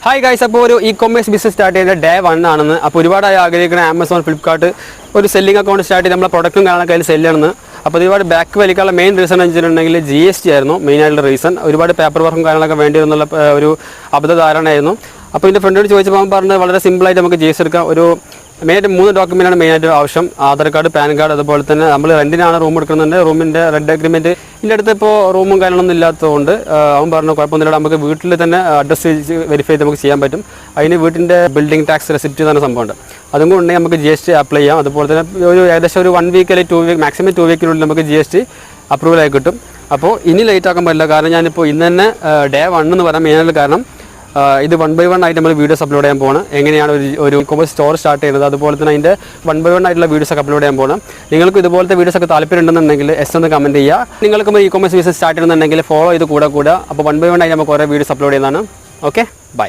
Hi guys, അപ്പോൾ ഒരു e-commerce business start ചെയ്യുന്ന ഡേ 1 ആണെന്ന്. അപ്പോൾ ഒരുപാടായി ആഗ്രഹിക്കുന്ന ആമസോൺ, ഫ്ലിപ്കാർട്ട് ഒരു സെല്ലിംഗ് അക്കൗണ്ട് സ്റ്റാർട്ട് ചെയ്ത് നമ്മളെ പ്രൊഡക്റ്റും കാണാനൊക്കെ അതിൽ സെല്ലാണ്. അപ്പോൾ ഒരുപാട് ബാക്ക് വലിക്കാനുള്ള മെയിൻ റീസൺ എന്ന് വെച്ചിട്ടുണ്ടെങ്കിൽ GST ആയിരുന്നു മെയിനായിട്ടുള്ള റീസൺ. ഒരുപാട് പേപ്പർ വർക്കും കാര്യങ്ങളൊക്കെ വേണ്ടി വരുന്നുള്ള ഒരു അബദ്ധധാരണയായിരുന്നു. അപ്പോൾ എൻ്റെ ഫ്രണ്ടിനോട് ചോദിച്ചപ്പോൾ അവൻ പറഞ്ഞത് വളരെ സിമ്പിളായിട്ട് നമുക്ക് GST എടുക്കാം. ഒരു മെയിനായിട്ട് 3 ഡോക്യുമെൻ്റാണ് മെയിനായിട്ട് ആവശ്യം: ആധാർ കാർഡ്, പാൻ കാർഡ്, അതുപോലെ തന്നെ നമ്മൾ റെൻറ്റിനാണ് റൂം എടുക്കുന്നുണ്ട്, റൂമിൻ്റെ റെൻ്റ് അഗ്രിമെൻറ്റ്. ഇതിൻ്റെ അടുത്ത് ഇപ്പോൾ റൂമും കാര്യങ്ങളൊന്നും ഇല്ലാത്തതുകൊണ്ട് അവൻ പറഞ്ഞു കുഴപ്പമൊന്നുമില്ല, നമുക്ക് വീട്ടിൽ തന്നെ അഡ്രസ് വെരിഫൈ ചെയ്ത് നമുക്ക് ചെയ്യാൻ പറ്റും. അതിന് വീട്ടിൻ്റെ ബിൽഡിംഗ് ടാക്സ് റെസിപ്റ്റ് തന്നെ സംഭവമുണ്ട്. അതും കൊണ്ട് നമുക്ക് GST അപ്ലൈ ചെയ്യാം. അതുപോലെ തന്നെ ഏകദേശം ഒരു 1 വീക്ക് അല്ലെങ്കിൽ 2 വീക്ക്, മാക്സിമം 2 വീക്കിനുള്ളിൽ നമുക്ക് GST അപ്രൂവൽ ആയി കിട്ടും. അപ്പോൾ ഇനി ലേറ്റ് ആക്കാൻ പറ്റില്ല. കാരണം ഞാനിപ്പോൾ ഇന്ന് തന്നെ ഡേ 1 എന്ന് പറയാൻ മെയിനായിട്ട് കാരണം ഇത് 1 by 1 ആയിട്ട് നമ്മൾ വീഡിയോസ് അപ്ലോഡ് ചെയ്യാൻ പോകണം. എങ്ങനെയാണ് ഒരു ഇ-കൊമേഴ്സ് സ്റ്റോർ സ്റ്റാർട്ട് ചെയ്യുന്നത്, അതുപോലെ തന്നെ അതിൻ്റെ 1 by 1 ആയിട്ടുള്ള വീഡിയോസ് ഒക്കെ അപ്ലോഡ് ചെയ്യാൻ പോകണം. നിങ്ങൾക്ക് ഇതുപോലത്തെ വീഡിയോസ് ഒക്കെ താല്പര്യം ഉണ്ടെന്നുണ്ടെങ്കിൽ ഒന്ന് കമൻറ്റ് ചെയ്യുക. നിങ്ങൾക്ക് ഇ-കൊമേഴ്സ് ബിസിനസ് സ്റ്റാർട്ട് ചെയ്യുന്നുണ്ടെങ്കിൽ ഫോളോ ചെയ്ത് കൂടെ. അപ്പോൾ 1 by 1 ആയിട്ട് നമുക്ക് കുറേ വീഡിയോസ് അപ്ലോഡ് ചെയ്യുന്നതാണ്. Okay, by.